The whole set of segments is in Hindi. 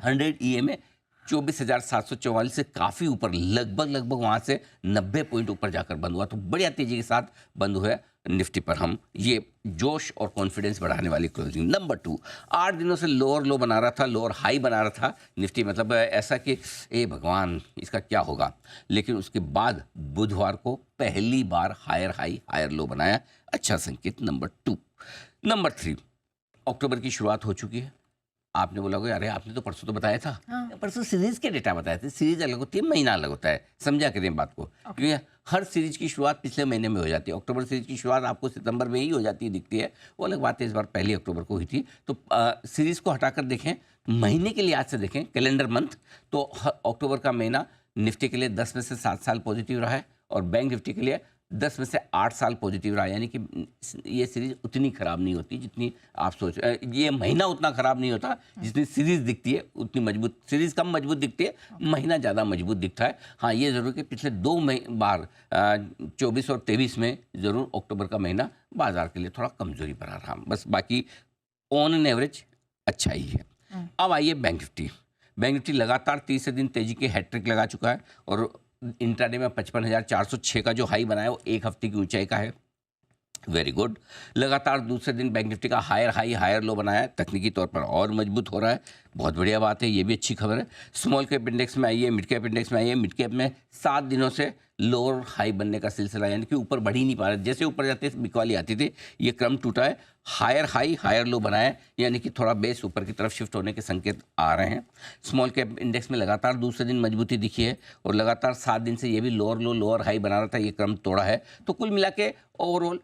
100 EMA 24,744 से काफ़ी ऊपर, लगभग वहाँ से 90 पॉइंट ऊपर जाकर बंद हुआ। तो बढ़िया तेज़ी के साथ बंद हुआ निफ्टी पर। हम ये जोश और कॉन्फिडेंस बढ़ाने वाली क्लोजिंग। नंबर 2, 8 दिनों से लोअर लो बना रहा था, लोअर हाई बना रहा था निफ्टी, मतलब ऐसा कि ए भगवान इसका क्या होगा, लेकिन उसके बाद बुधवार को पहली बार हायर हाई हायर लो बनाया, अच्छा संकेत। नंबर 2। नंबर 3, अक्टूबर की शुरुआत हो चुकी है। आपने बोला अरे आपने तो परसों तो बताया था। हाँ। परसों सीरीज के डेटा बताए थे, सीरीज अलग होती है, महीना अलग होता है, समझा करें बात को। क्योंकि हर सीरीज की शुरुआत पिछले महीने में हो जाती है। अक्टूबर सीरीज की शुरुआत आपको सितंबर में ही हो जाती है, दिखती है, वो अलग बात है। इस बार पहली अक्टूबर को हुई थी। तो सीरीज को हटाकर देखें, महीने के लिए आज से देखें, कैलेंडर मंथ, तो अक्टूबर का महीना निफ्टी के लिए 10 में से 7 साल पॉजिटिव रहा है, और बैंक निफ्टी के लिए 10 में से 8 साल पॉजिटिव रहा। यानी कि ये सीरीज उतनी ख़राब नहीं होती जितनी आप सोच, ये महीना उतना ख़राब नहीं होता जितनी सीरीज़ दिखती है, उतनी मजबूत। सीरीज़ कम मजबूत दिखती है, महीना ज़्यादा मजबूत दिखता है। हाँ, ये ज़रूर कि पिछले 2 बार 24 और 23 में ज़रूर अक्टूबर का महीना बाजार के लिए थोड़ा कमज़ोरी भरा रहा, बस। बाकी ऑन एन एवरेज अच्छा ही है। अब आइए बैंक निफ्टी। बैंक निफ्टी लगातार तीसरे दिन तेज़ी के हैट्रिक लगा चुका है, और इंट्राडे में 55,406 का जो हाई बनाया वो एक हफ्ते की ऊंचाई का है। Very good. लगातार दूसरे दिन बैंक निफ्टी का हायर हाई हायर लो बनाया है, तकनीकी तौर पर और मजबूत हो रहा है, बहुत बढ़िया बात है, ये भी अच्छी खबर है। स्मॉल कैप इंडेक्स में आइए, मिड कैप इंडेक्स में आइए। मिड कैप में 7 दिनों से लोअर हाई बनने का सिलसिला, यानी कि ऊपर बढ़ ही नहीं पा रहा। जैसे ऊपर जाते बिकवाली आती थी, ये क्रम टूटा है, हायर हाई हायर लो बनाया है, यानी कि थोड़ा बेस ऊपर की तरफ शिफ्ट होने के संकेत आ रहे हैं। स्मॉल कैप इंडेक्स में लगातार दूसरे दिन मजबूती दिखी है, और लगातार 7 दिन से ये भी लोअर लो लोअर हाई बना रहा था, ये क्रम तोड़ा है। तो कुल मिला के ओवरऑल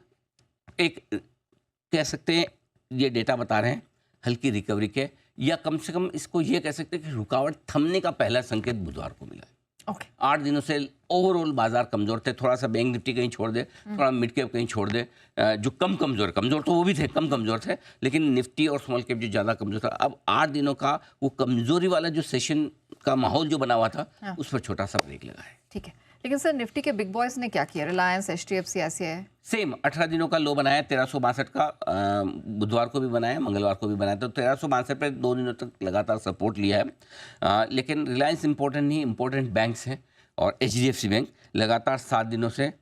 एक कह सकते हैं ये डेटा बता रहे हैं हल्की रिकवरी के, या कम से कम इसको ये कह सकते हैं कि रुकावट थमने का पहला संकेत बुधवार को मिला है। 8 दिनों से ओवरऑल बाजार कमजोर थे, थोड़ा सा बैंक निफ्टी कहीं छोड़ दे, थोड़ा मिड कैप कहीं छोड़ दे, जो कमजोर तो वो भी थे, कमजोर थे, लेकिन निफ्टी और स्मॉल कैप जो ज़्यादा कमजोर था। अब 8 दिनों का वो कमजोरी वाला जो सेशन का माहौल जो बना हुआ था, उस पर छोटा सा ब्रेक लगा है। ठीक है, लेकिन सर निफ्टी के बिग बॉयज ने क्या किया? रिलायंस, HDFC, ICICI सेम 18 दिनों का लो बनाया, 1362 का बुधवार को भी बनाया, मंगलवार को भी बनाया। तो 1362 पे 2 दिनों तक लगातार सपोर्ट लिया है। लेकिन रिलायंस इंपॉर्टेंट नहीं, इंपॉर्टेंट बैंक्स हैं, और HDFC बैंक लगातार 7 दिनों से,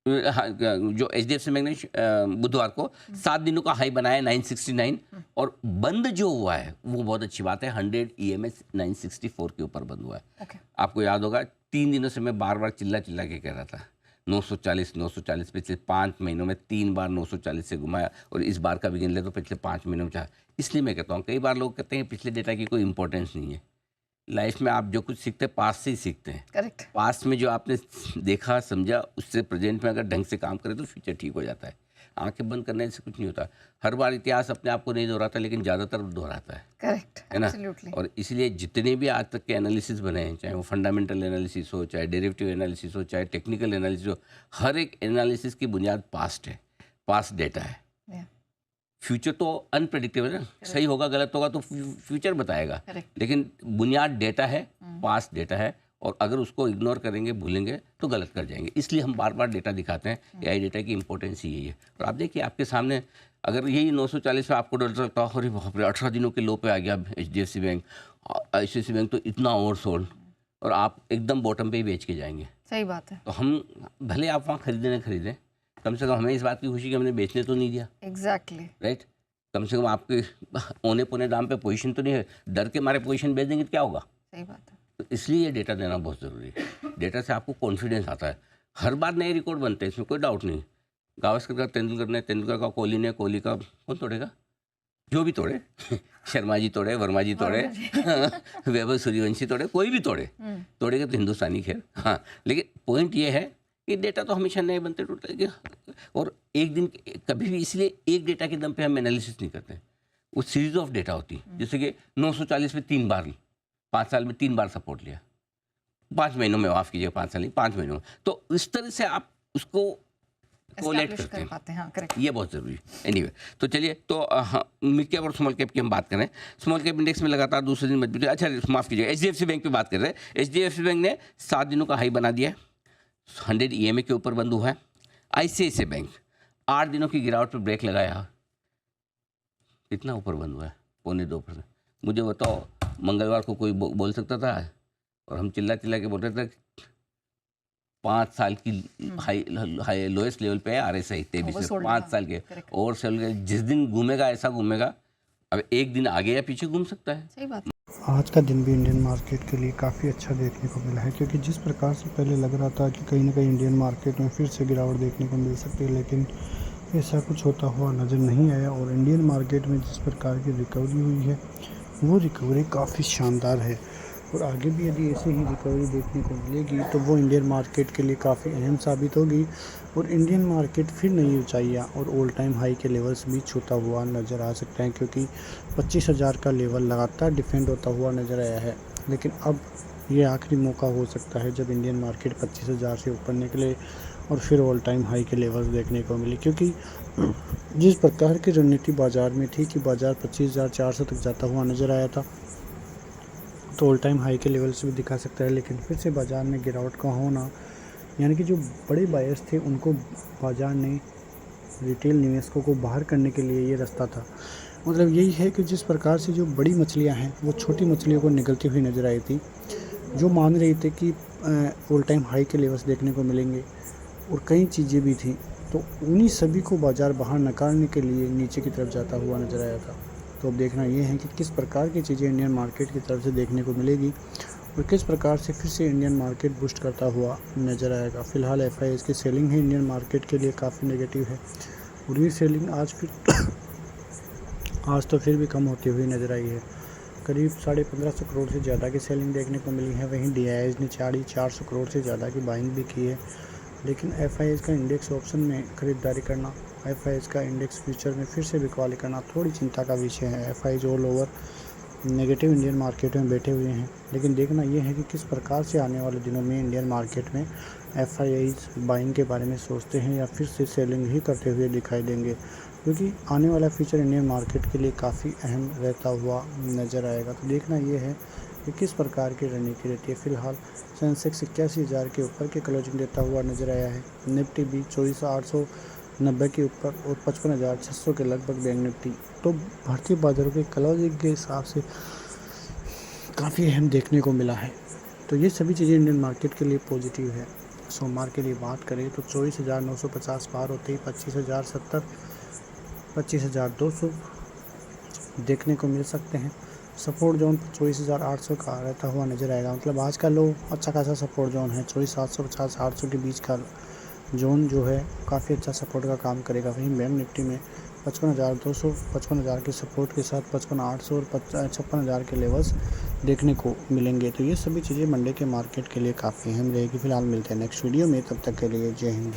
जो HDFC बैंक ने बुधवार को 7 दिनों का हाई बनाया 969, और बंद जो हुआ है वो बहुत अच्छी बात है, 100 EMA 964 के ऊपर बंद हुआ है। आपको याद होगा 3 दिनों से मैं बार बार चिल्ला के कह रहा था 940 पिछले 5 महीनों में 3 बार 940 से घुमाया, और इस बार का भी गिन ले तो पिछले 5 महीनों में चाह। इसलिए मैं कहता हूँ, कई बार लोग कहते हैं पिछले डेटा की कोई इंपॉर्टेंस नहीं है। लाइफ में आप जो कुछ सीखते हैं पास्ट से ही सीखते हैं। करेक्ट। पास्ट में जो आपने देखा समझा, उससे प्रेजेंट में अगर ढंग से काम करें तो फ्यूचर ठीक हो जाता है। आंखें बंद करने से कुछ नहीं होता। हर बार इतिहास अपने आप को नहीं दोहराता, लेकिन ज़्यादातर दोहराता है। करेक्ट, है ना? एब्सोल्युटली। और इसलिए जितने भी आज तक के एनालिसिस बने हैं, चाहे वो फंडामेंटल एनालिसिस हो, चाहे डेरिवेटिव एनालिसिस हो, चाहे टेक्निकल एनालिसिस हो, हर एक एनालिसिस की बुनियाद पास्ट है, पास्ट डेटा है। फ्यूचर तो अनप्रेडिक्टेबल है, सही होगा गलत होगा तो फ्यूचर बताएगा, लेकिन बुनियाद डेटा है, पास्ट डेटा है, और अगर उसको इग्नोर करेंगे, भूलेंगे तो गलत कर जाएंगे। इसलिए हम बार बार डेटा दिखाते हैं। AI डेटा की इंपॉर्टेंस ही यही है। और आप देखिए आपके सामने, अगर यही 940 पे आपको डर लगता है, अरे बाप रे 18 दिनों के लो पे आ गया HDFC बैंक, ICICI बैंक तो इतना ओवरसोल्ड, और आप एकदम बॉटम पे ही बेच के जाएंगे। सही बात है। तो हम भले आप वहाँ खरीदें ना खरीदें, कम से कम हमें इस बात की खुशी कि हमने बेचने तो नहीं दिया। Exactly, right. कम से कम आपके औने पौने दाम पे पोजीशन तो नहीं है, डर के मारे पोजीशन बेच देंगे तो क्या होगा। सही बात है। तो इसलिए ये डेटा देना बहुत ज़रूरी है। डेटा से आपको कॉन्फिडेंस आता है, हर बार नए रिकॉर्ड बनते हैं, इसमें कोई डाउट नहीं। गावस्कर का तेंदुलकर ने, तेंदुलकर का कोहली ने, कोहली का कौन तोड़ेगा, जो भी तोड़े शर्मा जी तोड़े, वर्मा जी तोड़े वैभव सूर्यवंशी तोड़े, कोई भी तोड़ेगा तो हिंदुस्तानी खेल। हाँ, लेकिन पॉइंट ये है कि डेटा तो हमेशा नए बनते टूटते, और एक दिन कभी भी, इसलिए एक डेटा के दम पे हम एनालिसिस नहीं करते। वो सीरीज ऑफ डेटा होती है, जैसे कि 940 में 3 बार, 5 साल में 3 बार सपोर्ट लिया, 5 महीनों में, माफ कीजिएगा 5 साल नहीं 5 महीनों में, तो इस तरह से आप उसको कोलेट करते हैं। हाँ, करेक्ट। ये बहुत ज़रूरी है। एनीवे, तो चलिए, तो मिड कैप और स्मॉल कैप की हम बात करें। स्मॉल कैप इंडेक्स में लगातार दूसरे दिन मजबूती। अच्छा, माफ़ कीजिएगा, HDFC बैंक पे बात कर रहे हैं। HDFC बैंक ने 7 दिनों का हाई बना दिया है, 100 EMA के ऊपर बंद हुआ है। ICICI बैंक 8 दिनों की गिरावट पर ब्रेक लगाया, कितना ऊपर बंद हुआ है, 0.25%। मुझे बताओ, मंगलवार को कोई बोल सकता था, और हम चिल्ला चिल्ला के बोल रहे थे 5 साल की हाई लोएस्ट लेवल पे है RSI 23 में, 5 साल के ओवर सोल्ड। जिस दिन घूमेगा ऐसा घूमेगा, अब एक दिन आगे या पीछे घूम सकता है। सही बात। आज का दिन भी इंडियन मार्केट के लिए काफ़ी अच्छा देखने को मिला है, क्योंकि जिस प्रकार से पहले लग रहा था कि कहीं ना कहीं इंडियन मार्केट में फिर से गिरावट देखने को मिल सकती है, लेकिन ऐसा कुछ होता हुआ नज़र नहीं आया। और इंडियन मार्केट में जिस प्रकार की रिकवरी हुई है वो रिकवरी काफ़ी शानदार है, और आगे भी यदि ऐसे ही रिकवरी देखने को मिलेगी तो वो इंडियन मार्केट के लिए काफ़ी अहम साबित होगी, और इंडियन मार्केट फिर नई ऊंचाइयां और ऑल टाइम हाई के लेवल्स भी छूता हुआ नज़र आ सकते हैं, क्योंकि 25,000 का लेवल लगातार डिफेंड होता हुआ नज़र आया है। लेकिन अब ये आखिरी मौका हो सकता है जब इंडियन मार्केट 25,000 से ऊपर निकले और फिर ऑल टाइम हाई के लेवल्स देखने को मिले, क्योंकि जिस प्रकार की रणनीति बाज़ार में थी कि बाज़ार 25,400 तक जाता हुआ नज़र आया था, तो ऑल टाइम हाई के लेवल्स भी दिखा सकता है। लेकिन फिर से बाज़ार में गिरावट का होना, यानी कि जो बड़े बायर्स थे उनको बाज़ार ने रिटेल निवेशकों को बाहर करने के लिए ये रास्ता था। मतलब यही है कि जिस प्रकार से जो बड़ी मछलियां हैं वो छोटी मछलियों को निगलती हुई नज़र आई थी, जो मान रही थी कि ऑल टाइम हाई के लेवल्स देखने को मिलेंगे, और कई चीज़ें भी थी, तो उन्हीं सभी को बाज़ार बाहर नकारने के लिए नीचे की तरफ जाता हुआ नज़र आया था। तो अब देखना ये है कि किस प्रकार की चीज़ें इंडियन मार्केट की तरफ से देखने को मिलेगी, और किस प्रकार से फिर से इंडियन मार्केट बूस्ट करता हुआ नज़र आएगा। फ़िलहाल FIIs की सेलिंग है इंडियन मार्केट के लिए काफ़ी नेगेटिव है, और ये सेलिंग आज तो फिर भी कम होती हुई नज़र आई है। करीब 1550 करोड़ से ज़्यादा की सेलिंग देखने को मिली है। वहीं DIIs ने 400 करोड़ से ज़्यादा की बाइंग भी की है। लेकिन FIIs का इंडेक्स ऑप्शन में खरीदारी करना, FIIs का इंडेक्स फ्यूचर में फिर से बिकवाली करना थोड़ी चिंता का विषय है। FIIs all over negative Indian market में बैठे हुए हैं, लेकिन देखना यह है कि किस प्रकार से आने वाले दिनों में इंडियन मार्केट में FIIs बाइंग के बारे में सोचते हैं या फिर से सेलिंग ही करते हुए दिखाई देंगे, क्योंकि आने वाला फ्यूचर इंडियन मार्केट के लिए काफ़ी अहम रहता हुआ नज़र आएगा। तो देखना यह है कि किस प्रकार की रणनीति रहती है। फिलहाल सेंसेक्स 81,000 के ऊपर के क्लोजिंग देता हुआ नज़र आया है। निफ्टी भी 24,890 के ऊपर और 55,600 के लगभग बैंक निफ्टी। तो भारतीय बाजारों के क्लोजिंग के हिसाब से काफ़ी अहम देखने को मिला है। तो ये सभी चीज़ें इंडियन मार्केट के लिए पॉजिटिव है। सोमवार के लिए बात करें तो 24,950 पार होते ही 25,070, 25,200 देखने को मिल सकते हैं। सपोर्ट जोन 24,800 का रहता हुआ नज़र आएगा। मतलब आज का लो अच्छा खासा सपोर्ट जोन है। 24,750 800 के बीच का जोन जो है काफ़ी अच्छा सपोर्ट का काम करेगा। वहीं बैंक निफ्टी में 55,200, 55,000 के सपोर्ट के साथ 55,800 और 56,000 के लेवल्स देखने को मिलेंगे। तो ये सभी चीज़ें मंडे के मार्केट के लिए काफ़ी अहम रहेगी। फिलहाल मिलते हैं नेक्स्ट वीडियो में, तब तक के लिए जय हिंद।